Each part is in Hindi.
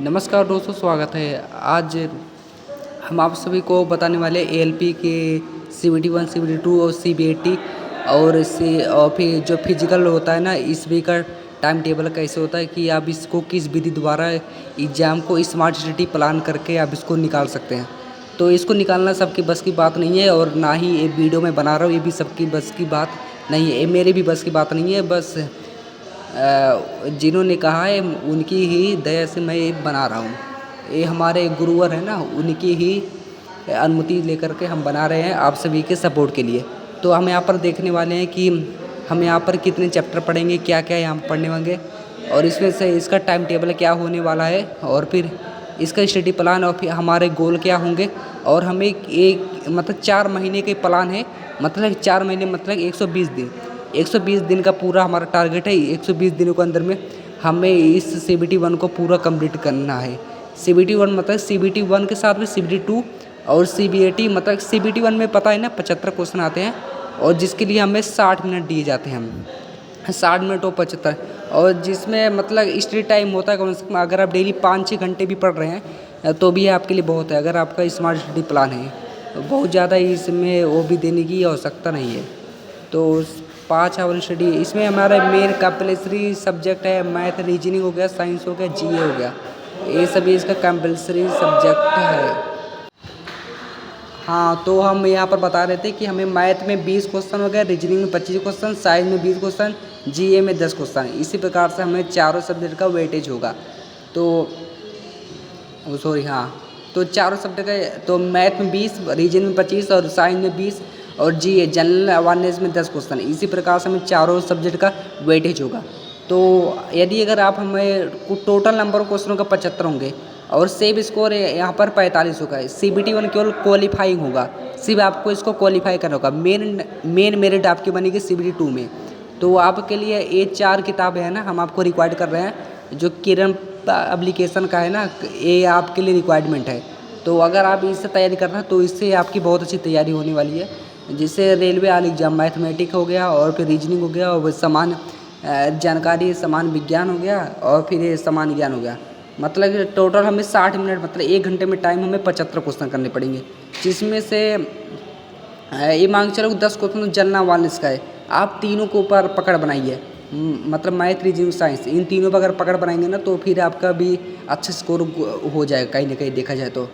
नमस्कार दोस्तों, स्वागत है। आज हम आप सभी को बताने वाले एएलपी के CBT 1, CBT 2 और CBAT और फिर जो फिजिकल होता है ना, इसमें का टाइम टेबल कैसे होता है कि आप इसको किस विधि द्वारा एग्ज़ाम को स्मार्ट सिटी प्लान करके आप इसको निकाल सकते हैं। तो इसको निकालना सबकी बस की बात नहीं है, और ना ही ये वीडियो में बना रहा हूँ ये भी सबकी बस की बात नहीं है, ये मेरी भी बस की बात नहीं है। बस जिन्होंने कहा है उनकी ही दया से मैं ये बना रहा हूँ। ये हमारे गुरुवर हैं ना, उनकी ही अनुमति लेकर के हम बना रहे हैं आप सभी के सपोर्ट के लिए। तो हम यहाँ पर देखने वाले हैं कि हम यहाँ पर कितने चैप्टर पढ़ेंगे, क्या क्या यहाँ पढ़ने होंगे, और इसमें से इसका टाइम टेबल क्या होने वाला है, और फिर इसका स्टडी प्लान, और फिर हमारे गोल क्या होंगे। और हमें एक मतलब 4 महीने के प्लान है, मतलब 4 महीने मतलब 120 दिन। 120 दिन का पूरा हमारा टारगेट है। 120 दिनों के अंदर में हमें इस CBT 1 को पूरा कंप्लीट करना है। CBT 1 मतलब CBT 1 के साथ में CBT 2 और CBAT, मतलब CBT 1 में पता है ना 75 क्वेश्चन आते हैं, और जिसके लिए हमें 60 मिनट दिए जाते हैं। हम 60 मिनट और 75, और जिसमें मतलब स्टडी टाइम होता है कम से कम, अगर आप डेली 5-6 घंटे भी पढ़ रहे हैं तो भी आपके लिए बहुत है। अगर आपका स्मार्ट स्टडी प्लान है, बहुत ज़्यादा इसमें वो भी देने की आवश्यकता नहीं है। तो 5 आवर स्टडी इसमें हमारा मेन कंपल्सरी सब्जेक्ट है। मैथ, रीजनिंग हो गया, साइंस हो गया, GA हो गया, ये सभी इसका कंपल्सरी सब्जेक्ट है। हाँ, तो हम यहाँ पर बता रहे थे कि हमें मैथ में 20 क्वेश्चन हो गया, रीजनिंग में 25 क्वेश्चन, साइंस में 20 क्वेश्चन, GA में 10 क्वेश्चन। इसी प्रकार से हमें चारों सब्जेक्ट का वेटेज होगा। तो हाँ, तो चारों सब्जेक्ट का, तो मैथ में 20, रीजनिंग में 25 और साइंस में 20 और GA जनरल अवेयरनेस में 10 क्वेश्चन। इसी प्रकार से हमें चारों सब्जेक्ट का वेटेज होगा। तो यदि अगर आप हमें टोटल नंबर ऑफ क्वेश्चनों का 75 होंगे और सेव स्कोर यहाँ पर 45 होगा। CBT 1 केवल क्वालिफाइंग होगा, सिर्फ आपको इसको क्वालिफाई करना होगा। मेन मेरिट आपकी बनेगी CBT 2 में। तो आपके लिए ये 4 किताबें हैं ना, हम आपको रिक्वायर्ड कर रहे हैं। जो किरण एप्लीकेशन का है ना, ये आपके लिए रिक्वायरमेंट है। तो अगर आप इससे तैयारी करना है तो इससे आपकी बहुत अच्छी तैयारी होने वाली है। जिससे रेलवे वाले एग्जाम, मैथमेटिक हो गया, और फिर रीजनिंग हो गया, और समान जानकारी, समान विज्ञान हो गया, और फिर ये समान ज्ञान हो गया। मतलब टोटल हमें 60 मिनट, मतलब 1 घंटे में टाइम हमें 75 क्वेश्चन करने पड़ेंगे। जिसमें से ये मांग चलो 10 क्वेश्चन जनरल अवेयरनेस का है। आप तीनों के ऊपर पकड़ बनाइए, मतलब मैथ, रीजनिंग, साइंस, इन तीनों पर अगर पकड़ बनाएंगे ना तो फिर आपका भी अच्छा स्कोर हो जाएगा कहीं ना कहीं देखा जाए तो।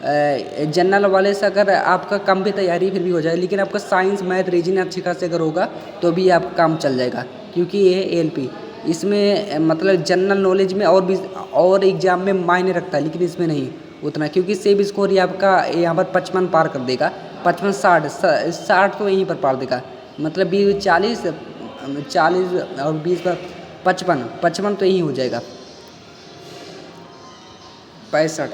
जनरल वाले से अगर आपका कम भी तैयारी फिर भी हो जाए, लेकिन आपका साइंस, मैथ, रीजनिंग अच्छी खासी अगर होगा तो भी आपका काम चल जाएगा। क्योंकि ये ALP इसमें मतलब जनरल नॉलेज में और भी और एग्जाम में मायने रखता है, लेकिन इसमें नहीं उतना, क्योंकि सेब स्कोर ही आपका यहाँ पर 55 पार कर देगा। 55, 60 तो यहीं पर पार देगा। मतलब 40 और 20 पर 55 तो यही हो जाएगा। 65।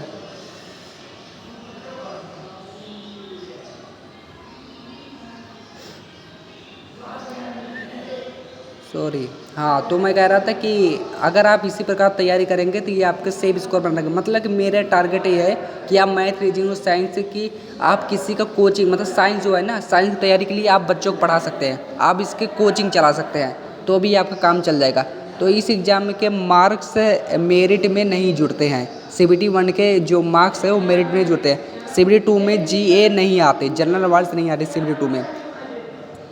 सॉरी, हाँ, तो मैं कह रहा था कि अगर आप इसी प्रकार तैयारी करेंगे तो ये आपके सेव स्कोर बन रहेगा। मतलब कि मेरा टारगेट ये है कि आप मैथ, रीजनिंग और साइंस की आप किसी का कोचिंग, मतलब साइंस जो है ना, साइंस की तैयारी के लिए आप बच्चों को पढ़ा सकते हैं, आप इसके कोचिंग चला सकते हैं, तो भी आपका काम चल जाएगा। तो इस एग्ज़ाम के मार्क्स मेरिट में नहीं जुड़ते हैं। CBT 1 के जो मार्क्स है वो मेरिट में जुड़ते हैं। CBT 2 में GA नहीं आते, जनरल अवार्ड्स नहीं आते CBT 2 में।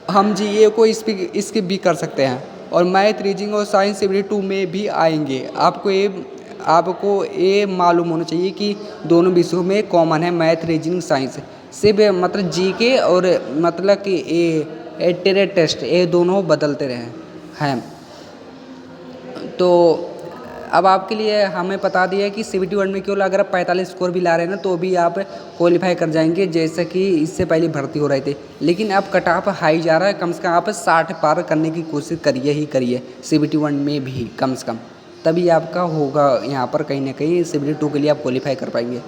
हम GA को इसके भी कर सकते हैं, और मैथ, रीजनिंग और साइंस CBT 2 में भी आएंगे। आपको ये मालूम होना चाहिए कि दोनों विषयों में कॉमन है मैथ, रीजनिंग, साइंस। सिर्फ मतलब GK और मतलब कि ये टेस्ट टेस्ट, ये दोनों बदलते रहे हैं। तो अब आपके लिए हमें बता दिया कि CBT 1 में केवल अगर आप 45 स्कोर भी ला रहे हैं ना तो भी आप क्वालिफाई कर जाएंगे, जैसे कि इससे पहले भर्ती हो रहे थे। लेकिन अब कट ऑफ हाई जा रहा है, कम से कम आप 60 पार करने की कोशिश करिए ही करिए CBT 1 में भी कम से कम, तभी आपका होगा यहाँ पर कहीं ना कहीं CBT 2 के लिए आप क्वालिफाई कर पाएंगे।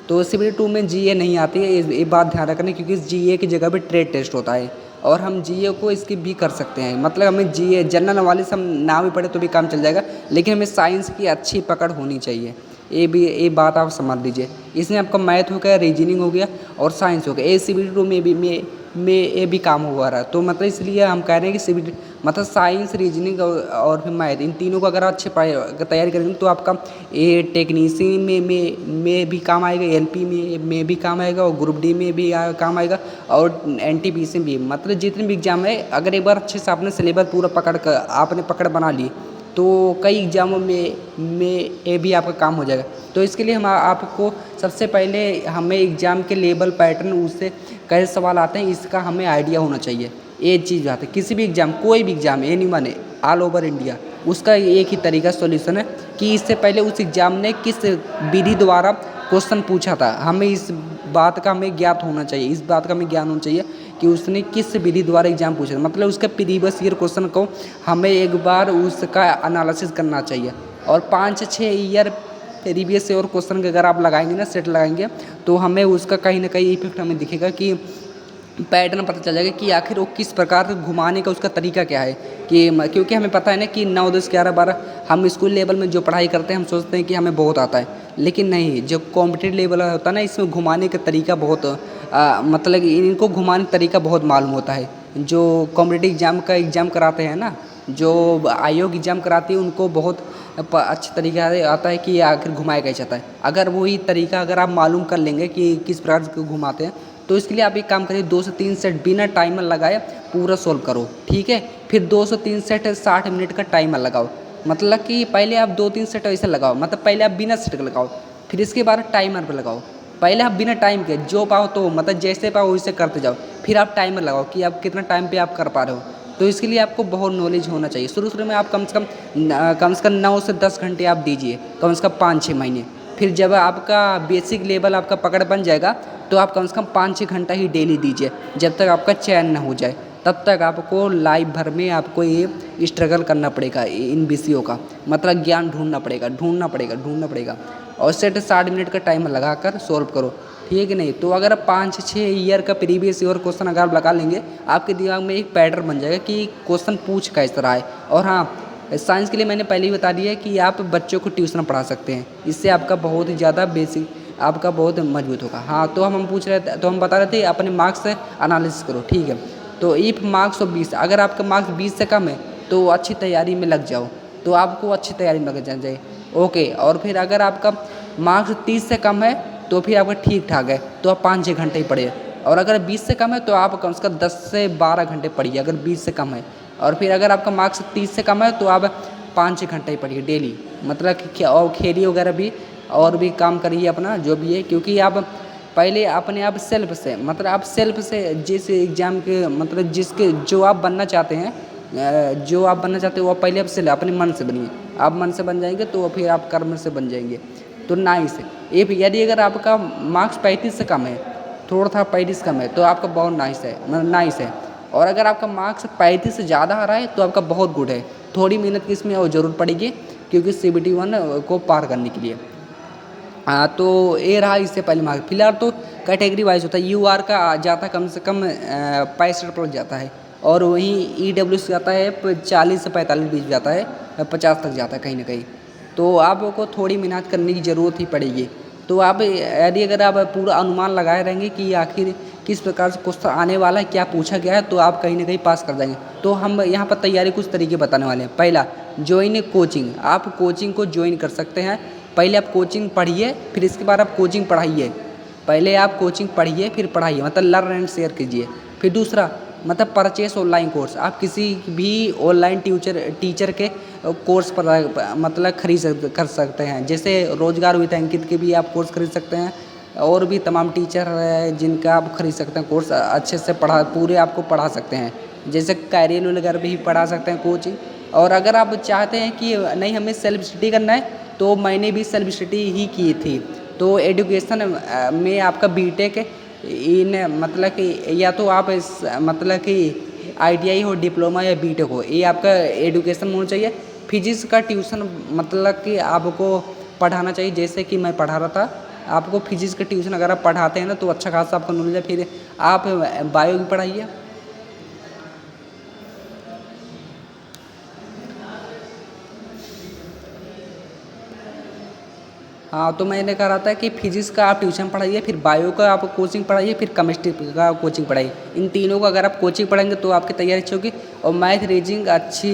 तो CBT 2 में GA नहीं आती है, ये बात ध्यान रखना, क्योंकि GA की जगह पे ट्रेड टेस्ट होता है, और हम GA को इसकी भी कर सकते हैं। मतलब हमें GA जनरल वाले से हम ना भी पढ़े तो भी काम चल जाएगा, लेकिन हमें साइंस की अच्छी पकड़ होनी चाहिए। ये बात आप समझ लीजिए। इसमें आपका मैथ हो गया, रीजनिंग हो गया और साइंस हो गया। CBT 2 में भी में ये भी काम हुआ रहा है। तो मतलब इसलिए हम कह रहे हैं कि सीबीटी मतलब साइंस, रीजनिंग और फिर मैथ, इन तीनों को अगर अच्छे अगर तैयारी करेंगे तो आपका ये टेक्नीशियन में भी काम आएगा, एलपी में भी काम आएगा, और ग्रुप डी में भी काम आएगा, और एनटीपीसी में भी। मतलब जितने भी एग्जाम है, अगर एक बार अच्छे से आपने सिलेबस पूरा पकड़ कर आपने पकड़ बना ली तो कई एग्जामों में ये भी आपका काम हो जाएगा। तो इसके लिए हम आपको सबसे पहले हमें एग्ज़ाम के लेवल पैटर्न, उससे कैसे सवाल आते हैं, इसका हमें आइडिया होना चाहिए। ये चीज़ बात है, किसी भी एग्ज़ाम, कोई भी एग्ज़ाम, एनी वन है, ऑल ओवर इंडिया, उसका एक ही तरीका सॉल्यूशन है कि इससे पहले उस एग्ज़ाम ने किस विधि द्वारा क्वेश्चन पूछा था, हमें इस बात का हमें ज्ञात होना चाहिए, इस बात का हमें ज्ञान होना चाहिए कि उसने किस विधि द्वारा एग्जाम पूछा था। मतलब उसके प्रीवियस ईयर क्वेश्चन को हमें एक बार उसका एनालिसिस करना चाहिए, और 5-6 ईयर प्रीवियस ईयर क्वेश्चन के अगर आप लगाएंगे ना, सेट लगाएंगे, तो हमें उसका कहीं ना कहीं इफेक्ट हमें दिखेगा कि पैटर्न पता चल जाएगा कि आखिर वो किस प्रकार से घुमाने का उसका तरीका क्या है। कि क्योंकि हमें पता है ना कि 9, 10, 11, 12 हम स्कूल लेवल में जो पढ़ाई करते हैं, हम सोचते हैं कि हमें बहुत आता है, लेकिन नहीं, जो कॉम्पिटिटिव लेवल होता है ना, इसमें घुमाने का तरीका बहुत मतलब इनको घुमाने का तरीका बहुत मालूम होता है। जो कॉम्पिटिटिव एग्ज़ाम कराते हैं ना, जो आयोग एग्ज़ाम कराती है, उनको बहुत अच्छे तरीका से आता है कि आखिर घुमाया कैसे जाता है। अगर वही तरीका अगर आप मालूम कर लेंगे कि किस प्रकार से घुमाते हैं, तो इसके लिए आप एक काम करिए, 2 से 3 सेट बिना टाइमर लगाए पूरा सोल्व करो, ठीक है। फिर 2 से 3 सेट 60 मिनट का टाइमर लगाओ। मतलब कि पहले आप 2-3 सेट ऐसे लगाओ, मतलब पहले आप बिना सेट के लगाओ, फिर इसके बाद टाइमर पे लगाओ। पहले आप बिना टाइम के जो पाओ तो मतलब जैसे पाओ वैसे करते जाओ, फिर आप टाइमर लगाओ कि आप कितना टाइम पे आप कर पा रहे हो। तो इसके लिए आपको बहुत नॉलेज होना चाहिए। शुरू में आप कम से कम 9 से 10 घंटे आप दीजिए, कम से कम 5-6 महीने। फिर जब आपका बेसिक लेवल आपका पकड़ बन जाएगा, तो आप कम से कम 5-6 घंटा ही डेली दीजिए, जब तक आपका चयन ना हो जाए। तब तक आपको लाइफ भर में आपको ये स्ट्रगल करना पड़ेगा इन विषयों का, मतलब ज्ञान ढूंढना पड़ेगा। और सेट 60 मिनट का टाइमर लगाकर सॉल्व करो, ठीक है नहीं। तो अगर आप 5-6 ईयर का प्रीवियस ईयर क्वेश्चन अगर आप लगा लेंगे, आपके दिमाग में एक पैटर्न बन जाएगा कि क्वेश्चन पूछ कैसे रहा है। और हाँ, साइंस के लिए मैंने पहले ही बता दिया है कि आप बच्चों को ट्यूशन पढ़ा सकते हैं, इससे आपका बहुत ही ज़्यादा बेसिक आपका बहुत मजबूत होगा। हाँ, तो हम बता रहे थे अपने मार्क्स से एनालिसिस करो, ठीक है। तो इफ मार्क्स ऑफ 20, अगर आपका मार्क्स 20 से कम है तो अच्छी तैयारी में लग जाओ, तो आपको अच्छी तैयारी में लग जाए, ओके। और फिर अगर आपका मार्क्स 30 से कम है तो फिर आपका ठीक ठाक है, तो आप 5-6 घंटे ही पढ़िए। और अगर 20 से कम है तो आप कम से कम 10 से 12 घंटे पढ़िए, अगर 20 से कम है। और फिर अगर आपका मार्क्स 30 से कम है तो आप 5-6 घंटे ही पढ़िए डेली, मतलब कि और खेलिए वगैरह भी, और भी काम करिए अपना जो भी है। क्योंकि आप पहले अपने आप सेल्फ से, मतलब आप सेल्फ से जिस एग्ज़ाम के मतलब जिसके जो आप बनना चाहते हैं, वो पहले आप से अपने मन से बनिए। आप मन से बन जाएंगे तो फिर आप कर्म से बन जाएंगे। तो नाइस है। यदि अगर आपका मार्क्स 35 से कम है, थोड़ा था 35 कम है, तो आपका बहुत नाइस है, मतलब नाइस है। और अगर आपका मार्क्स 35 से ज़्यादा आ रहा है तो आपका बहुत गुड है। थोड़ी मेहनत की इसमें और ज़रूर पड़ेगी, क्योंकि CBT 1 को पार करने के लिए। हाँ, तो ये रहा इससे पहले मार्क्स। फिलहाल तो कैटेगरी वाइज होता है, UR का जाता है कम से कम 65+ जाता है, और वहीं EWS जाता है 40 से 45 बीच जाता है, 50 तक जाता है कहीं ना कहीं। तो आपको थोड़ी मेहनत करने की ज़रूरत ही पड़ेगी। तो आप यदि अगर आप पूरा अनुमान लगाए रहेंगे कि आखिर किस प्रकार से क्वेश्चन आने वाला है, क्या पूछा गया है, तो आप कहीं ना कहीं पास कर जाएंगे। तो हम यहाँ पर तैयारी कुछ तरीके बताने वाले हैं। पहला, ज्वाइन कोचिंग। आप कोचिंग को ज्वाइन कर सकते हैं। पहले आप कोचिंग पढ़िए, फिर इसके बाद आप कोचिंग पढ़ाइए। पहले आप कोचिंग पढ़िए फिर पढ़ाइए, मतलब लर्न एंड शेयर कीजिए। फिर दूसरा, मतलब परचेस ऑनलाइन कोर्स। आप किसी भी ऑनलाइन टीचर के कोर्स पर मतलब कर सकते हैं। जैसे रोजगार विद अंकित के भी आप कोर्स खरीद सकते हैं, और भी तमाम टीचर है जिनका आप खरीद सकते हैं कोर्स, अच्छे से पूरे आपको पढ़ा सकते हैं। जैसे कैरियर वगैरह भी पढ़ा सकते हैं कोचिंग। और अगर आप चाहते हैं कि नहीं हमें सेल्फ स्टडी करना है, तो मैंने भी सेल्फ स्टडी ही की थी। तो एजुकेशन में आपका बीटेक इन मतलब कि या तो आप मतलब कि ITI हो, डिप्लोमा या बीटेक हो, ये आपका एजुकेशन होना चाहिए। फिजिक्स का ट्यूशन मतलब कि आपको पढ़ाना चाहिए, जैसे कि मैं पढ़ा रहा था। आपको फिजिक्स का ट्यूशन अगर आप पढ़ाते हैं ना, तो अच्छा खासा आपको नॉलेज है। फिर आप बायो भी पढ़ाइए। हाँ, तो मैंने कहा था कि फिजिक्स का आप ट्यूशन पढ़ाइए, फिर बायो का आप कोचिंग पढ़ाइए, फिर केमिस्ट्री का कोचिंग पढ़ाइए। इन तीनों का अगर आप कोचिंग पढ़ेंगे तो आपकी तैयारी अच्छी होगी। और मैथ रीजनिंग अच्छी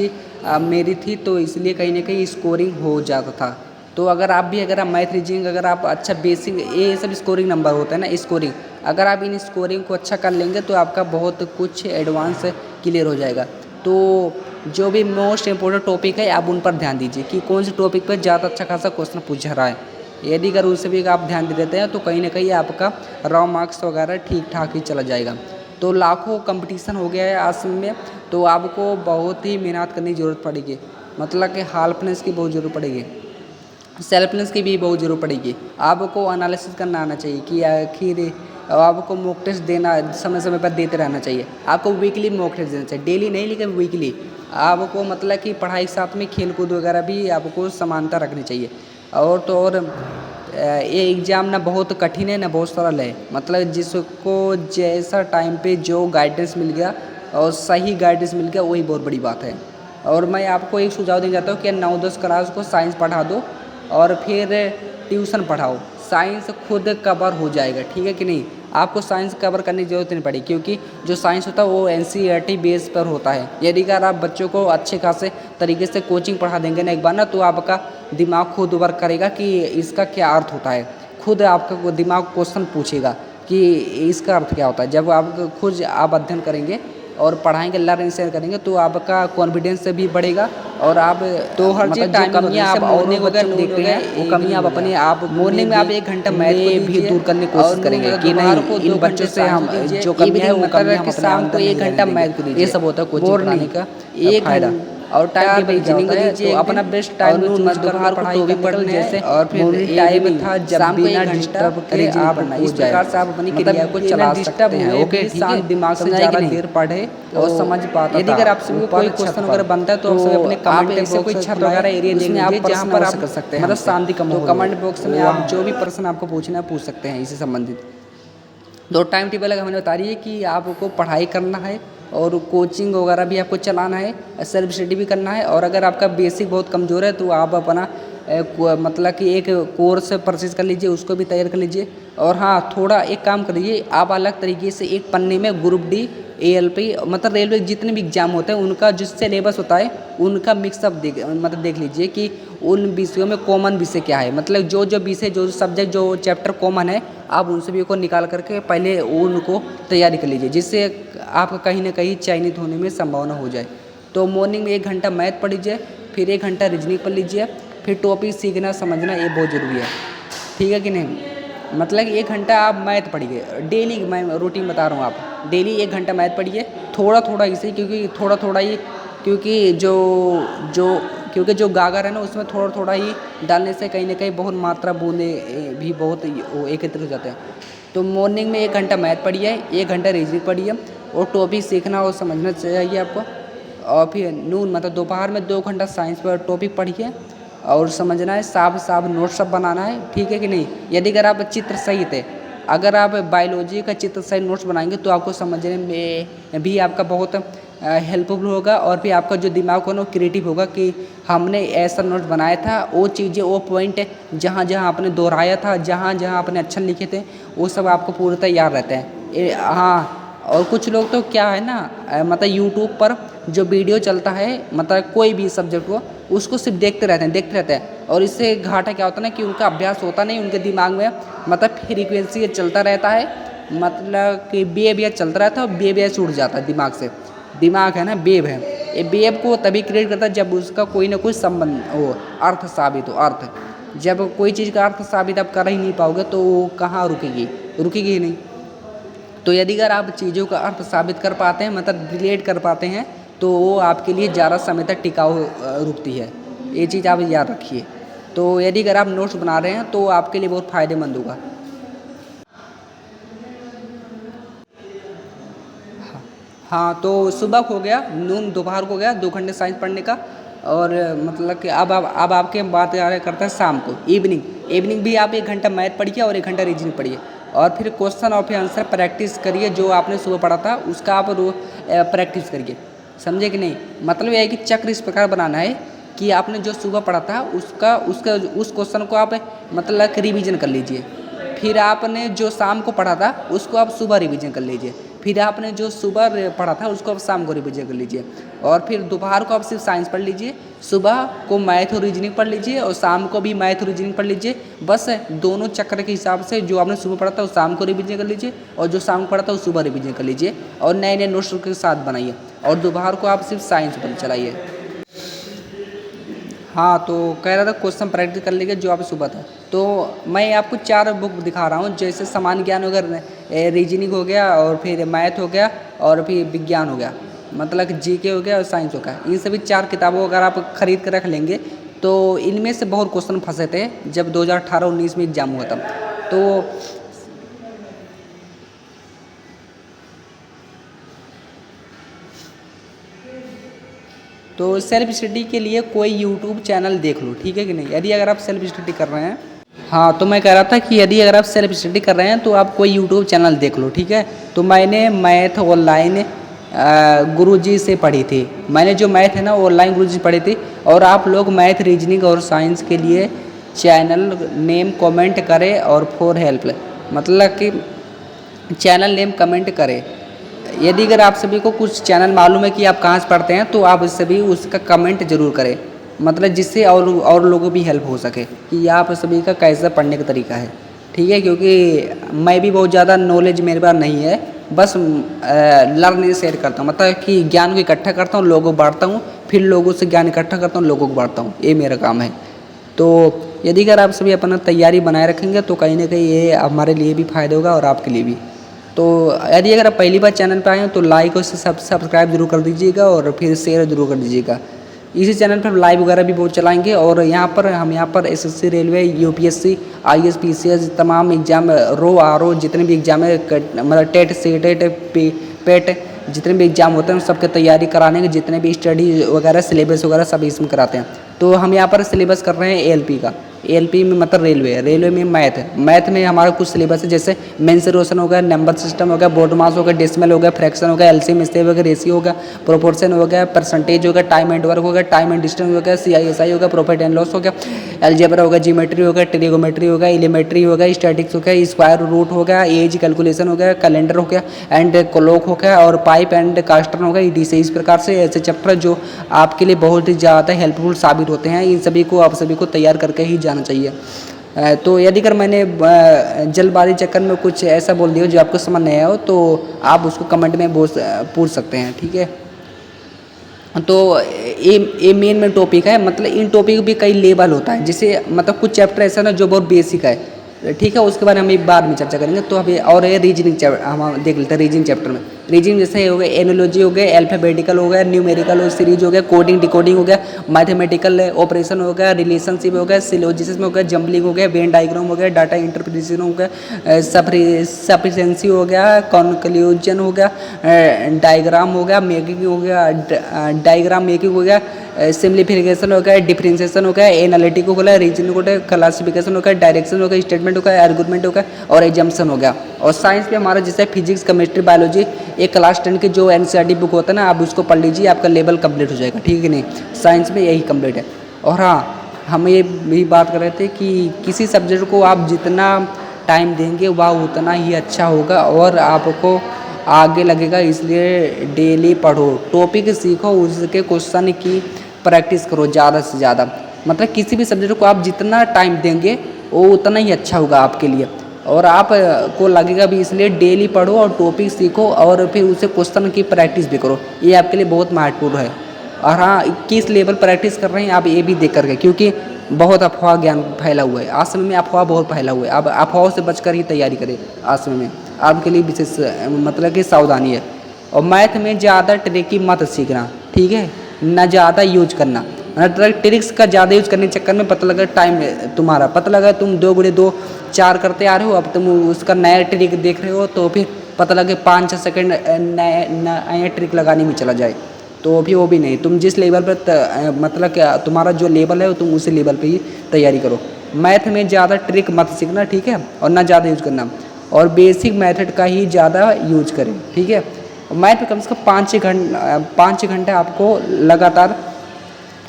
मेरी थी, तो इसलिए कहीं ना कहीं स्कोरिंग हो जाता था। तो अगर आप मैथ रीजनिंग अगर आप अच्छा बेसिक, ये सब स्कोरिंग नंबर होता है ना, स्कोरिंग, अगर आप इन स्कोरिंग को अच्छा कर लेंगे तो आपका बहुत कुछ एडवांस क्लियर हो जाएगा। तो जो भी मोस्ट इम्पोर्टेंट टॉपिक है आप उन पर ध्यान दीजिए कि कौन से टॉपिक पर ज़्यादा अच्छा खासा क्वेश्चन पूछा रहा है। यदि अगर उस भी आप ध्यान दे देते हैं तो कहीं ना कहीं आपका रॉ मार्क्स वगैरह ठीक ठाक ही चला जाएगा। तो लाखों कंपटीशन हो गया है आज में, तो आपको बहुत ही मेहनत करने की ज़रूरत पड़ेगी। मतलब कि हार्डनेस की बहुत ज़रूरत पड़ेगी, सेल्फनेस की भी बहुत ज़रूरत पड़ेगी। आपको एनालिसिस करना आना चाहिए कि आखिर आपको मॉक टेस्ट देना समय समय पर देते रहना चाहिए। आपको वीकली मॉक टेस्ट देना चाहिए, डेली नहीं लेकिन वीकली। आपको मतलब कि पढ़ाई के साथ में खेल कूद वगैरह भी आपको समानता रखनी चाहिए। और तो और ये एग्ज़ाम ना बहुत कठिन है ना बहुत सरल है। मतलब जिसको जैसा टाइम पे जो गाइडेंस मिल गया और सही गाइडेंस मिल गया वही बहुत बड़ी बात है। और मैं आपको एक सुझाव देना चाहता हूँ कि 9-10 क्लास को साइंस पढ़ा दो और फिर ट्यूशन पढ़ाओ, साइंस खुद कवर हो जाएगा, ठीक है कि नहीं। आपको साइंस कवर करने की ज़रूरत नहीं पड़ेगी, क्योंकि जो साइंस होता है वो NCERT बेस पर होता है। यदि अगर आप बच्चों को अच्छे खासे तरीके से कोचिंग पढ़ा देंगे ना एक बार ना, तो आपका दिमाग खुद वर्क करेगा कि इसका क्या अर्थ होता है। खुद आपका दिमाग क्वेश्चन पूछेगा कि इसका अर्थ क्या होता है। जब आप खुद आप अध्ययन करेंगे और पढ़ाएंगे, लर्न शेयर करेंगे, तो आपका कॉन्फिडेंस भी बढ़ेगा। और आप तो हर चीज़ टाइम कमियाँ आप मॉर्निंग वगैरह देखते हैं, वो कमियाँ आप अपने आप मॉर्निंग में आप 1 घंटा मैथ को भी दूर करने की कोशिश करेंगे कि नहीं इन बच्चों से हम जो कमियाँ है वो कमियाँ हम शाम को 1 घंटा मैथ को दीजिए। ये सब होता है कोचिंग पढ़ाने का एक फायदा। और टाइम टेबल रीजनिंग को दीजिए, तो अपना बेस्ट टाइम चूज करो हर को भी पढ़ने जैसे। और फिर टाइम था जब बिना डिस्टर्ब के आप इस प्रकार से आप अपनी क्रिया को चला सकते हैं। ओके, शांत दिमाग से ज़्यादा देर पढ़े और समझ पाता। यदि अगर आपसे कोई क्वेश्चन वगैरह बनता है तो आप अपने कमेंट से कोई छत वगैरह एरिया देंगे जहाँ पर आप कर सकते हैं, मतलब शांति कम हो। कमेंट बॉक्स में आप जो भी प्रश्न आपको पूछना है पूछ सकते हैं इससे संबंधित। दो टाइम टेबल हमने बता रही है कि आपको पढ़ाई करना है और कोचिंग वगैरह भी आपको चलाना है, सेल्फ स्टडी भी करना है। और अगर आपका बेसिक बहुत कमज़ोर है तो आप अपना मतलब कि एक कोर्स परचेज कर लीजिए, उसको भी तैयार कर लीजिए। और हाँ, थोड़ा एक काम कर लीजिए, आप अलग तरीके से एक पन्ने में ग्रुप डी ALP मतलब रेलवे जितने भी एग्जाम होते हैं उनका जो सिलेबस होता है उनका मिक्सअप देख लीजिए कि उन विषयों में कॉमन विषय क्या है। मतलब जो जो विषय जो सब्जेक्ट जो चैप्टर कॉमन है आप उन सभी को निकाल करके पहले उनको तैयारी कर लीजिए, जिससे आपका कहीं ना कहीं चयनित होने में संभावना हो जाए। तो मॉर्निंग में 1 घंटा मैथ पढ़ लीजिए, फिर 1 घंटा रीजनिंग पढ़ लीजिए, फिर टॉपिक सीखना समझना ये बहुत ज़रूरी है, ठीक है कि नहीं। मतलब कि 1 घंटा आप मैथ पढ़िए डेली, मैं रूटीन बता रहा हूँ। आप डेली 1 घंटा मैथ पढ़िए, थोड़ा थोड़ा इसे, क्योंकि थोड़ा थोड़ा ही, क्योंकि जो गागर है ना उसमें थोड़ा थोड़ा ही डालने से कहीं ना कहीं बहुत मात्रा बूंदे भी बहुत एकत्रित हो जाते हैं। तो मॉर्निंग में 1 घंटा मैथ पढ़िए, 1 घंटा रीजनिंग पढ़िए और टॉपिक सीखना और समझना चाहिए आपको। और फिर नून मतलब दोपहर में 2 घंटा साइंस पर टॉपिक पढ़िए और समझना है, साफ नोट्स सब बनाना है, ठीक है कि नहीं। यदि अगर आप चित्र सहित है, अगर आप बायोलॉजी का चित्र सहित नोट्स बनाएंगे तो आपको समझने में भी आपका बहुत हेल्पफुल होगा। और फिर आपका जो दिमाग हो ना वो क्रिएटिव होगा कि हमने ऐसा नोट बनाया था, वो चीज़ें वो पॉइंट जहाँ जहाँ आपने दोहराया था, जहाँ जहाँ आपने अच्छा लिखे थे वो सब आपको पूर्णतः याद रहता है। हाँ, और कुछ लोग तो क्या है ना मतलब यूट्यूब पर जो वीडियो चलता है, मतलब कोई भी सब्जेक्ट हो उसको सिर्फ देखते रहते हैं और इससे घाटा क्या होता है ना कि उनका अभ्यास होता नहीं, उनके दिमाग में मतलब फ्रीक्वेंसी चलता रहता है, मतलब कि बेब चलता रहता है और बेब छूट जाता है दिमाग से। दिमाग है ना बेब है, ये बेब को तभी क्रिएट करता है जब उसका कोई ना कोई संबंध हो, अर्थ साबित हो। अर्थ जब कोई चीज़ का अर्थ साबित आप कर ही नहीं पाओगे तो वो कहाँ रुकेगी ही नहीं। तो यदि अगर आप चीज़ों का अर्थ साबित कर पाते हैं, मतलब रिलेट कर पाते हैं, तो वो आपके लिए ज़्यादा समय तक टिकाऊ रुकती है। ये चीज़ आप याद रखिए। तो यदि अगर आप नोट्स बना रहे हैं तो आपके लिए बहुत फ़ायदेमंद होगा। हाँ, तो सुबह को हो गया, नून दोपहर को हो गया 2 घंटे साइंस पढ़ने का। और मतलब कि अब आपके बात करते हैं शाम को, इवनिंग भी आप 1 घंटा मैथ पढ़िए और 1 घंटा रीजनिंग पढ़िए। और फिर क्वेश्चन और फिर आंसर प्रैक्टिस करिए, जो आपने सुबह पढ़ा था उसका आप प्रैक्टिस करिए, समझे कि नहीं। मतलब यह है कि चक्र इस प्रकार बनाना है कि आपने जो सुबह पढ़ा था उसका उसका उस क्वेश्चन को आप मतलब कि रिवीजन कर लीजिए। फिर आपने जो शाम को पढ़ा था उसको आप सुबह रिवीजन कर लीजिए। फिर आपने जो सुबह पढ़ा था उसको आप शाम को रिवीजन कर लीजिए। और फिर दोपहर को आप सिर्फ साइंस पढ़ लीजिए, सुबह को मैथ और रीजनिंग पढ़ लीजिए और शाम को भी मैथ और रीजनिंग पढ़ लीजिए। बस दोनों चक्र के हिसाब से जो आपने सुबह पढ़ा था वो शाम को रिवीजन कर लीजिए और जो शाम को पढ़ा था वो सुबह रिवीजन कर लीजिए और नए नए नोट्स के साथ बनाइए और दोपहर को आप सिर्फ साइंस पर चलाइए। हाँ, तो कह रहा था क्वेश्चन प्रैक्टिस कर लीजिए जो आप सुबह था। तो मैं आपको 4 बुक दिखा रहा हूँ, जैसे सामान्य ज्ञान हो गया, रीजनिंग हो गया और फिर मैथ हो गया और फिर विज्ञान हो गया, मतलब जीके हो गया और साइंस हो गया। इन सभी 4 किताबों अगर आप खरीद कर रख लेंगे तो इनमें से बहुत क्वेश्चन फंसे थे जब 2018-19 में एग्जाम हुआ था। तो सेल्फ स्टडी के लिए कोई यूट्यूब चैनल देख लो, ठीक है कि नहीं, यदि अगर आप सेल्फ स्टडी कर रहे हैं। हाँ, तो मैं कह रहा था कि यदि अगर आप सेल्फ स्टडी कर रहे हैं तो आप कोई यूट्यूब चैनल देख लो, ठीक है। तो मैंने मैथ ऑनलाइन गुरुजी से पढ़ी थी। मैंने जो मैथ है ना ऑनलाइन गुरुजी से पढ़ी थी। और आप लोग मैथ रीजनिंग और साइंस के लिए चैनल नेम कमेंट करें और फॉर हेल्प, मतलब कि चैनल नेम कमेंट करें। यदि अगर आप सभी को कुछ चैनल मालूम है कि आप कहाँ से पढ़ते हैं तो आप सभी उसका कमेंट जरूर करें, मतलब जिससे और लोगों को भी हेल्प हो सके कि आप सभी का कैसा पढ़ने का तरीका है, ठीक है। क्योंकि मैं भी बहुत ज़्यादा नॉलेज मेरे पास नहीं है, बस लर्न शेयर करता हूँ, मतलब कि ज्ञान को इकट्ठा करता हूँ, लोगों को बांटता हूँ, फिर लोगों से ज्ञान इकट्ठा करता हूँ, लोगों को बांटता हूँ, ये मेरा काम है। तो यदि अगर आप सभी अपना तैयारी बनाए रखेंगे तो कहीं ना कहीं ये हमारे लिए भी फ़ायदा होगा और आपके लिए भी। तो यदि अगर आप पहली बार चैनल पर आए हैं तो लाइक और सब्सक्राइब जरूर कर दीजिएगा और फिर शेयर जरूर कर दीजिएगा। इसी चैनल पर लाइव वगैरह भी बहुत चलाएंगे और हम यहाँ पर SSC, railway, UPSC, IAS, PCS तमाम एग्जाम, RO जितने भी एग्जाम है, मतलब टेट, सीटेट, पेट जितने भी एग्जाम होते हैं सबके तैयारी कराने के, जितने भी स्टडी वगैरह सिलेबस वगैरह सब इसमें कराते हैं। तो हम यहाँ पर सिलेबस कर रहे हैं एएलपी का। एएलपी में मतलब रेलवे में मैथ में हमारा कुछ सिलेबस है, जैसे मेंसुरेशन हो गया, नंबर सिस्टम हो गया, बोर्ड मास हो गया, डेसिमल हो गया, फ्रैक्शन हो गया, एलसीएम एचसीएफ हो गया, रेशियो हो गया, प्रोपोर्शन हो गया, परसेंटेज हो गया, टाइम एंड वर्क हो गया, टाइम एंड डिस्टेंस हो गया, CISI हो गया, प्रॉफिट एंड लॉस हो गया, अलजेब्रा हो गया, जियोमेट्री हो गया, ट्रिगोमेट्री हो गया, एलिमेट्री हो गया, स्टैटिक्स हो गया, स्क्वायर रूट हो गया, एज कैलकुलेशन हो गया, कैलेंडर हो गया एंड क्लॉक हो गया और पाइप एंड कास्टर हो गया, EDC। इस प्रकार से ऐसे चैप्टर जो आपके लिए बहुत ही ज़्यादा हेल्पफुल साबित होते हैं, इन सभी को आप सभी को तैयार करके ही जाना चाहिए। तो यदि अगर मैंने जल्दबाजी चक्कर में कुछ ऐसा बोल दिया जो आपको समझ नहीं आया हो तो आप उसको कमेंट में पूछ सकते हैं, ठीक है। तो ये मेन टॉपिक है, मतलब इन टॉपिक भी कई लेवल होता है, जैसे मतलब कुछ चैप्टर ऐसा ना जो बहुत बेसिक है, ठीक है, उसके बारे में हम एक बाद में चर्चा करेंगे। तो अभी और ये रीजनिंग हम देख लेते हैं। रीजनिंग चैप्टर में रीजनिंग जैसे हो गया, एनोलॉजी हो गया, अल्फाबेटिकल हो गया, न्यूमेरिकल सीरीज हो गया, कोडिंग डिकोडिंग हो गया, मैथमेटिकल ऑपरेशन हो गया, रिलेशनशिप हो गया, सिलोजिज्म हो गया, जंबलिंग हो गया, वेन डायग्राम हो गया, डाटा इंटरप्रिटेशन हो गया, सफिशिएंसी हो गया, कंक्लूजन हो गया, डायग्राम हो गया, मेकिंग हो गया, डायग्राम मेकिंग हो गया, सिम्प्लीफिकेशन हो गया, डिफरेंशिएशन हो गया, एनालिटिक हो गया, रीजनिंग हो गया, क्लासिफिकेशन हो गया, डायरेक्शन हो गया, स्टेटमेंट हो गया, आर्गुमेंट हो गया और एजम्पशन हो गया। और साइंस में हमारा जैसे फिजिक्स, केमिस्ट्री, बायोलॉजी, एक क्लास 10 की जो NCERT बुक होता है ना, आप उसको पढ़ लीजिए, आपका लेवल कंप्लीट हो जाएगा, ठीक है नहीं। साइंस में यही कंप्लीट है। और हाँ, हम ये भी बात कर रहे थे कि किसी सब्जेक्ट को आप जितना टाइम देंगे वह उतना ही अच्छा होगा और आपको आगे लगेगा, इसलिए डेली पढ़ो, टॉपिक सीखो, उसके क्वेश्चन की प्रैक्टिस करो ज़्यादा से ज़्यादा। मतलब किसी भी सब्जेक्ट को आप जितना टाइम देंगे वो उतना ही अच्छा होगा आपके लिए और आप को लगेगा भी, इसलिए डेली पढ़ो और टॉपिक सीखो और फिर उसे क्वेश्चन की प्रैक्टिस भी करो, ये आपके लिए बहुत महत्वपूर्ण है। और हाँ, किस लेवल प्रैक्टिस कर रहे हैं आप ये भी देख करके, क्योंकि बहुत अफवाह ज्ञान फैला हुआ है आज समय में, अफवाह बहुत फैला हुआ है। अब अफवाहों से बचकर ही तैयारी करें आज समय में, आपके लिए विशेष मतलब कि सावधानी है। और मैथ में ज़्यादा ट्रिकी मत सीखना, ठीक है, ना ज़्यादा यूज करना, ट्रिक्स का ज़्यादा यूज करने के चक्कर में पता लगा टाइम तुम्हारा, पता लगा तुम 2 × 2 4 करते आ रहे हो, अब तुम उसका नया ट्रिक देख रहे हो तो फिर पता लगे 5-6 सेकेंड नया ट्रिक लगाने में चला जाए, तो भी वो भी नहीं। तुम जिस लेवल पर मतलब क्या तुम्हारा जो लेवल है तुम उसी लेवल पे ही तैयारी करो। मैथ में ज़्यादा ट्रिक मत सीखना, ठीक है, और ना ज़्यादा यूज करना, और बेसिक मेथड का ही ज़्यादा यूज करें, ठीक है। मैथ में कम से कम 5-6 घंटे आपको लगातार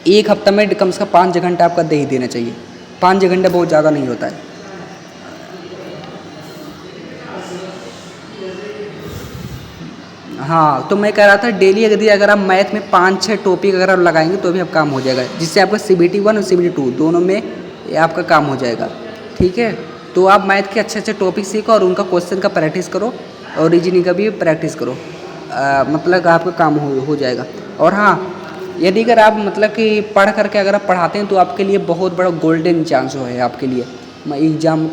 एक हफ्ता में कम से कम 5 घंटा आपका दे ही देना चाहिए। 5 घंटे बहुत ज़्यादा नहीं होता है। हाँ, तो मैं कह रहा था डेली अगर आप मैथ में 5-6 टॉपिक अगर आप लगाएंगे तो भी आप काम हो जाएगा, जिससे आपका CBT 1 और CBT 2 दोनों में ये आपका काम हो जाएगा। ठीक है, तो आप मैथ के अच्छे अच्छे टॉपिक सीखो और उनका क्वेश्चन का प्रैक्टिस करो और रीजनिंग का भी प्रैक्टिस करो, मतलब आपका काम हो जाएगा। और हाँ, यदि अगर आप मतलब कि पढ़ करके अगर आप पढ़ाते हैं तो आपके लिए बहुत बड़ा गोल्डन चांस है आपके लिए एग्ज़ाम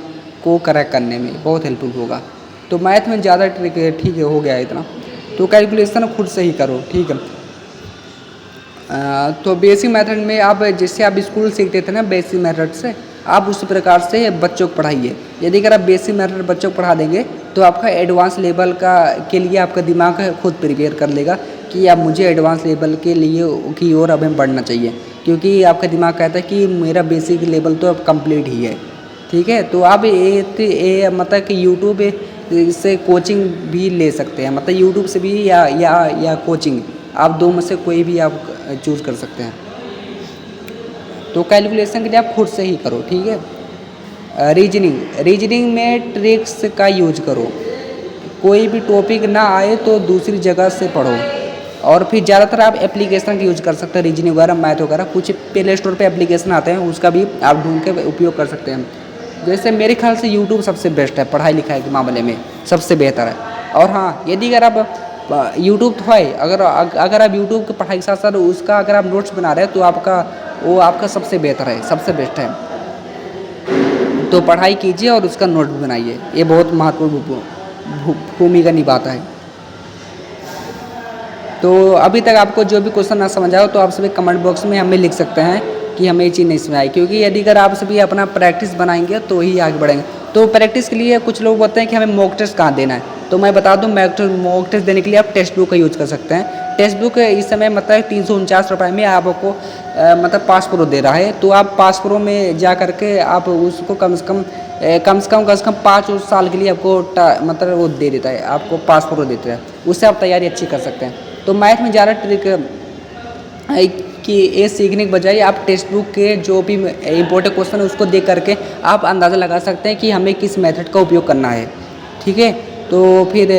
को क्रैक करने में बहुत हेल्पफुल होगा। तो मैथ में ज़्यादा ट्रिक है, ठीक है, हो गया है इतना। तो कैलकुलेशन खुद से ही करो, ठीक है। तो बेसिक मेथड में आप जैसे आप स्कूल सीखते थे ना बेसिक मेथड से, आप उसी प्रकार से बच्चों को पढ़ाइए। यदि अगर आप बेसिक मेथड बच्चों को पढ़ा देंगे तो आपका एडवांस लेवल का के लिए आपका दिमाग खुद प्रिपेयर कर लेगा कि अब मुझे एडवांस लेवल के लिए की ओर अब हमें बढ़ना चाहिए, क्योंकि आपका दिमाग कहता है कि मेरा बेसिक लेवल तो अब कंप्लीट ही है। ठीक है, तो आप मतलब कि यूट्यूब से कोचिंग भी ले सकते हैं, मतलब यूट्यूब से भी या कोचिंग, आप दो में से कोई भी आप चूज़ कर सकते हैं। तो कैलकुलेशन के लिए आप खुद से ही करो, ठीक है। रीजनिंग में ट्रिक्स का यूज करो। कोई भी टॉपिक ना आए तो दूसरी जगह से पढ़ो, और फिर ज़्यादातर आप एप्लीकेशन का यूज कर सकते हैं। रीजनिंग वगैरह मैथ वगैरह कुछ प्ले स्टोर पे एप्लीकेशन आते हैं, उसका भी आप ढूंढ के उपयोग कर सकते हैं। जैसे मेरे ख्याल से यूट्यूब सबसे बेस्ट है पढ़ाई लिखाई के मामले में, सबसे बेहतर है। और हाँ, यदि अगर आप यूट्यूब तो है, अगर आप यूट्यूब की पढ़ाई के साथ साथ उसका अगर आप नोट्स बना रहे हैं तो आपका सबसे बेहतर है, सबसे बेस्ट है। तो पढ़ाई कीजिए और उसका नोट भी बनाइए, ये बहुत महत्वपूर्ण भूमिका निभाता है। तो अभी तक आपको जो भी क्वेश्चन ना समझ आया तो आप सभी कमेंट बॉक्स में हमें लिख सकते हैं कि हमें ये चीज़ नहीं समझ आई, क्योंकि यदि अगर आप सभी अपना प्रैक्टिस बनाएंगे तो ही आगे बढ़ेंगे। तो प्रैक्टिस के लिए कुछ लोग बोलते हैं कि हमें मॉक टेस्ट कहाँ देना है, तो मैं बता दूं मॉक टेस्ट देने के लिए आप टेक्स्ट बुक का यूज़ कर सकते हैं। टेक्स्ट बुक इस समय मतलब 349 रुपये में आपको मतलब पास प्रो दे रहा है, तो आप पास प्रो में जा करके आप उसको कम से कम 5 साल के लिए आपको मतलब वो दे देता है, आपको पास प्रो देता है, उससे आप तैयारी अच्छी कर सकते हैं। तो मैथ में ज़्यादा ट्रिक कि ये सीखने के बजाय आप टेक्स्ट बुक के जो भी इम्पोर्टेंट क्वेश्चन है उसको देख करके आप अंदाज़ा लगा सकते हैं कि हमें किस मेथड का उपयोग करना है। ठीक है, तो फिर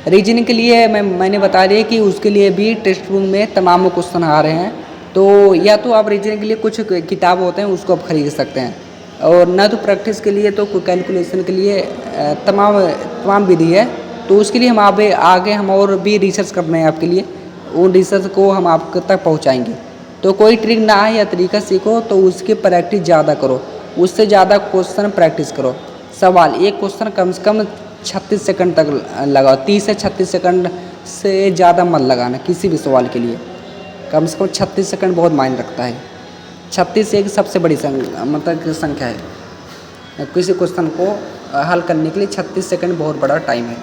रीजनिंग के लिए मैंने बता दिया कि उसके लिए भी टेक्स्ट बुक में तमाम क्वेश्चन आ रहे हैं। तो या तो आप रीजनिंग के लिए कुछ किताब होते हैं उसको आप खरीद सकते हैं, और न तो प्रैक्टिस के लिए तो कैलकुलेशन के लिए तमाम विधि है। तो उसके लिए हम आगे हम और भी रिसर्च कर रहे हैं आपके लिए, उन रिसर्च को हम आप तक पहुंचाएंगे। तो कोई ट्रिक ना आए या तरीका सीखो तो उसकी प्रैक्टिस ज़्यादा करो, उससे ज़्यादा क्वेश्चन प्रैक्टिस करो। सवाल एक क्वेश्चन कम से कम 36 सेकंड तक लगाओ, 30 से 36 सेकंड से ज़्यादा मत लगाना किसी भी सवाल के लिए। कम से कम 36 सेकंड बहुत मायने रखता है। 36 एक सबसे बड़ी संख्या है, किसी क्वेश्चन को हल करने के लिए 36 सेकंड बहुत बड़ा टाइम है।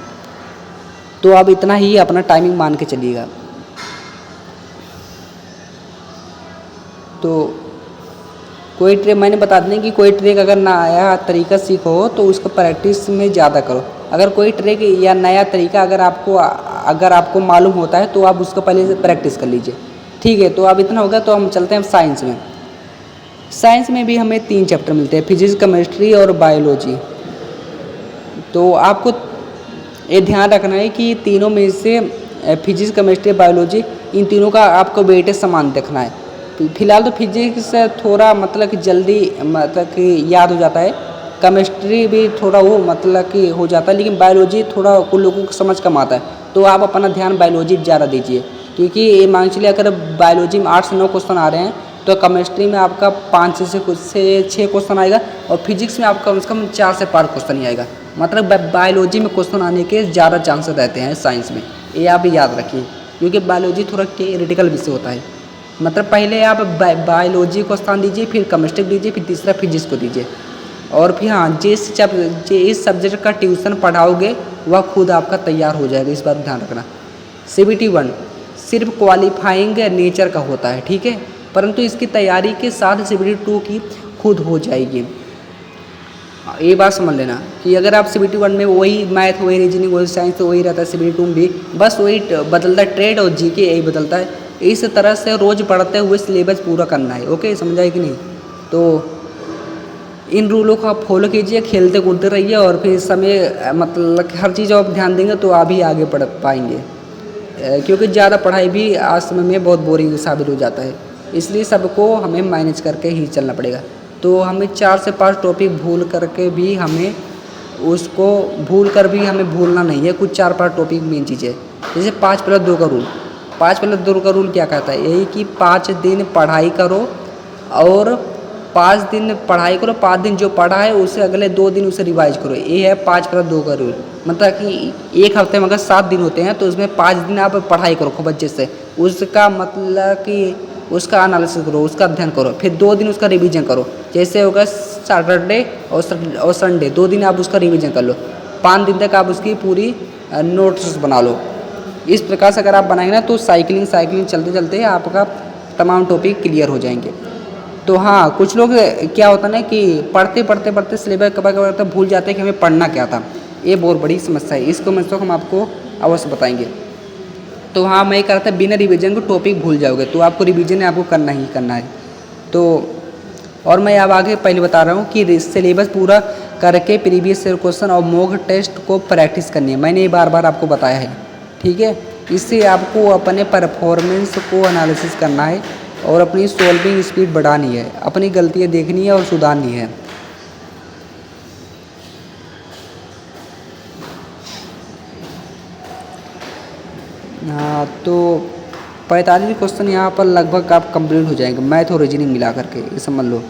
तो आप इतना ही अपना टाइमिंग मान के चलिएगा। तो कोई ट्रिक मैंने बता दें कि कोई ट्रिक अगर ना आया तरीका सीखो तो उसको प्रैक्टिस में ज़्यादा करो। अगर कोई ट्रिक या नया तरीका अगर आपको मालूम होता है तो आप उसको पहले से प्रैक्टिस कर लीजिए। ठीक है, तो अब इतना होगा तो हम चलते हैं साइंस में। साइंस में भी हमें 3 चैप्टर मिलते हैं, फिजिक्स, केमिस्ट्री और बायोलॉजी। तो आपको ये ध्यान रखना है कि तीनों में से फिजिक्स, केमिस्ट्री, बायोलॉजी, इन तीनों का आपको वेटेज समान देखना है। फिलहाल तो फिजिक्स थोड़ा मतलब कि जल्दी मतलब कि याद हो जाता है, केमिस्ट्री भी थोड़ा वो मतलब कि हो जाता है, लेकिन बायोलॉजी थोड़ा कुछ लोगों को समझ कम आता है। तो आप अपना ध्यान बायोलॉजी ज़्यादा दीजिए, क्योंकि ये मान चलिए अगर बायोलॉजी में 8 से 9 क्वेश्चन आ रहे हैं तो केमिस्ट्री में आपका 5 से 6 क्वेश्चन आएगा, और फिजिक्स में आपका कम से कम 4 से 5 क्वेश्चन ही आएगा। मतलब बायोलॉजी में क्वेश्चन आने के ज़्यादा चांसेस रहते हैं साइंस में, ये आप याद रखिए, क्योंकि बायोलॉजी थोड़ा क्रिटिकल विषय होता है। मतलब पहले आप बायोलॉजी को स्थान दीजिए, फिर केमिस्ट्री को दीजिए, फिर तीसरा फिजिक्स को दीजिए, और फिर हाँ जिस सब्जेक्ट का ट्यूशन पढ़ाओगे वह खुद आपका तैयार हो जाएगा, इस बात को ध्यान रखना। CBT 1 सिर्फ क्वालिफाइंग नेचर का होता है, ठीक है, परंतु इसकी तैयारी के साथ CBT 2 की खुद हो जाएगी। ये बात समझ लेना कि अगर आप CBT 1 में वही मैथ, वही रीजनिंग, वही साइंस तो वही रहता है, CBT 2 में भी बस वही बदलता है, ट्रेड और GK यही बदलता है। इस तरह से रोज़ पढ़ते हुए सिलेबस पूरा करना है। ओके, समझा है कि नहीं? तो इन रूलों को आप फॉलो कीजिए, खेलते कूदते रहिए और फिर समय मतलब हर चीज़ आप ध्यान देंगे तो आप ही आगे बढ़ पाएंगे। क्योंकि ज़्यादा पढ़ाई भी आज समय में बहुत बोरिंग साबित हो जाता है, इसलिए सबको हमें मैनेज करके ही चलना पड़ेगा। तो हमें 4 से 5 टॉपिक भूल करके भी हमें उसको हमें भूलना नहीं है। कुछ 4-5 टॉपिक मेन चीज़ है, जैसे 5+2 का रूल। 5+2 का रूल क्या कहता है? यही कि 5 दिन पढ़ाई करो और 5 दिन पढ़ाई करो, 5 दिन जो पढ़ा है उसे अगले 2 दिन उसे रिवाइज करो। ये है 5+2 का रूल। मतलब कि एक हफ्ते में अगर 7 दिन होते हैं तो उसमें 5 दिन आप पढ़ाई करो खूब अच्छे से, उसका मतलब कि उसका एनालिसिस करो, उसका अध्ययन करो, फिर 2 दिन उसका रिवीजन करो। जैसे होगा सैटरडे और संडे, 2 दिन आप उसका रिवीजन कर लो, 5 दिन तक आप उसकी पूरी नोट्स बना लो। इस प्रकार से अगर आप बनाएंगे ना तो साइकिलिंग चलते चलते आपका तमाम टॉपिक क्लियर हो जाएंगे। तो हाँ, कुछ लोग क्या होता है ना कि पढ़ते सिलेबस कभी भूल जाते हैं कि हमें पढ़ना क्या था। ये बहुत बड़ी समस्या है, इसको मतलब हम आपको अवश्य बताएंगे। तो हाँ, मैं कह रहा था बिना रिवीजन को टॉपिक भूल जाओगे, तो आपको रिवीजन आपको करना ही करना है। तो और मैं अब आगे पहले बता रहा हूँ कि सिलेबस पूरा करके प्रीवियस ईयर क्वेश्चन और मॉक टेस्ट को प्रैक्टिस करनी है। मैंने ये बार आपको बताया है, ठीक है। इससे आपको अपने परफॉर्मेंस को एनालिसिस करना है और अपनी सॉल्विंग स्पीड बढ़ानी है, अपनी गलतियाँ देखनी है और सुधारनी है। हाँ, तो 45 क्वेश्चन यहाँ पर लगभग आप कंप्लीट हो जाएंगे, मैथ और रीजनिंग मिला करके, ये समझ लो।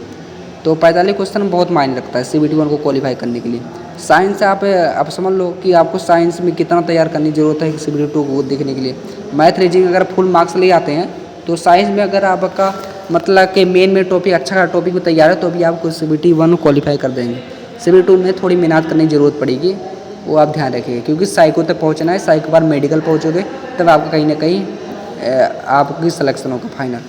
तो 45 क्वेश्चन बहुत मायने रखता है CBT 1 को क्वालिफाई करने के लिए। साइंस आप समझ लो कि आपको साइंस में कितना तैयार करने की ज़रूरत है CBT 2 को देखने के लिए। मैथ रीजनिंग अगर फुल मार्क्स ले आते हैं तो साइंस में अगर आपका मतलब कि मेन टॉपिक अच्छा टॉपिक में तैयार है तो भी आपको CBT 1 क्वालिफाई कर देंगे। CBT 2 में थोड़ी मेहनत करने की ज़रूरत पड़ेगी, वो आप ध्यान रखिए, क्योंकि साइको तक पहुँचना है। साइको बार मेडिकल पहुँचोगे तब आपका कहीं ना कहीं आपकी सिलेक्शन होगा फाइनल।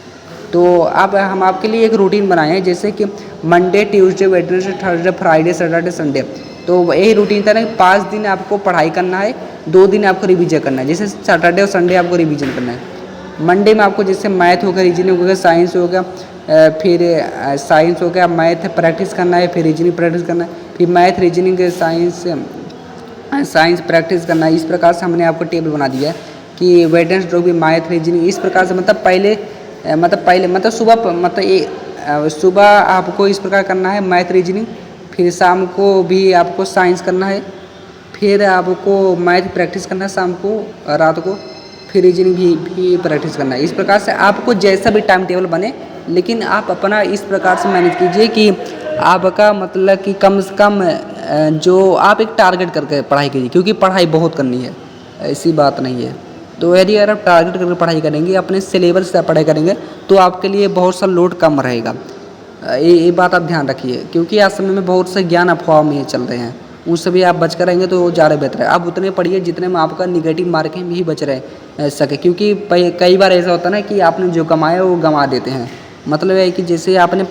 तो अब हम आपके लिए एक रूटीन बनाए हैं, जैसे कि Monday, Tuesday, Wednesday, Thursday, Friday, Saturday, Sunday. तो यही रूटीन था ना, 5 दिन आपको पढ़ाई करना है, 2 दिन आपको रिवीजन करना है। जैसे सैटरडे और संडे आपको रिवीजन करना है। मंडे में आपको जैसे मैथ होगा, रीजनिंग होगा, साइंस होगा, फिर साइंस हो गया, मैथ प्रैक्टिस करना है, फिर रीजनिंग प्रैक्टिस करना है, फिर मैथ, रीजनिंग, साइंस प्रैक्टिस करना है। इस प्रकार से हमने आपको टेबल बना दिया है कि वेडनेसडे भी मैथ, रीजनिंग, इस प्रकार से मतलब पहले सुबह आपको इस प्रकार करना है मैथ, रीजनिंग, फिर शाम को भी आपको साइंस करना है, फिर आपको मैथ प्रैक्टिस करना है शाम को, रात को फिर रीजनिंग भी प्रैक्टिस करना है। इस प्रकार से आपको जैसा भी टाइम टेबल बने, लेकिन आप अपना इस प्रकार से मैनेज कीजिए कि आपका मतलब कि कम से कम जो आप एक टारगेट करके पढ़ाई कीजिए, क्योंकि पढ़ाई बहुत करनी है, ऐसी बात नहीं है। तो यदि अगर आप टारगेट करके पढ़ाई करेंगे, अपने सिलेबस से पढ़ाई करेंगे तो आपके लिए बहुत सा लोड कम रहेगा। ये बात आप ध्यान रखिए, क्योंकि आज समय में बहुत से ज्ञान अफवाह में चल रहे हैं, उनसे भी आप बच कर रहेंगे तो ज़्यादा बेहतर है। आप उतने पढ़िए जितने में आपका निगेटिव मार्किंग भी बच रह सके, क्योंकि कई बार ऐसा होता है ना कि आपने जो कमाया वो गंवा देते हैं। मतलब है कि जैसे आपने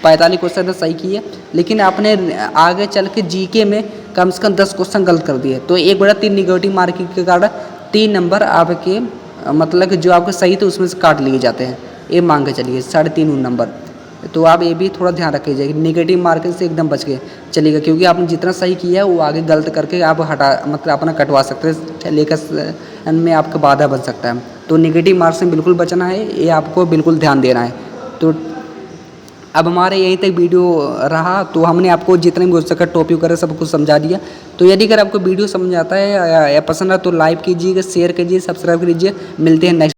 45 क्वेश्चन तो सही किए, लेकिन आपने आगे चल के जीके में कम से कम 10 क्वेश्चन गलत कर दिए, तो 1/3 निगेटिव मार्किंग के कारण 3 नंबर आपके मतलब कि जो आपके सही थे उसमें से काट लिए जाते हैं। ये मान के चलिए 3.5 नंबर। तो आप ये भी थोड़ा ध्यान रखिए, निगेटिव मार्किंग से एकदम बच के चलिएगा, क्योंकि आपने जितना सही किया है वो आगे गलत करके आप मतलब अपना कटवा सकते हैं, लेकर में आपका बाधा बन सकता है। तो निगेटिव मार्क्स से बिल्कुल बचना है, ये आपको बिल्कुल ध्यान देना है। तो अब हमारे यहीं तक वीडियो रहा, तो हमने आपको जितने भी हो सका टॉपिक वगैरह सब कुछ समझा दिया। तो यदि अगर आपको वीडियो समझ आता है या पसंद है तो लाइक कीजिएगा, शेयर कीजिए, सब्सक्राइब कीजिए। मिलते हैं नेक्स्ट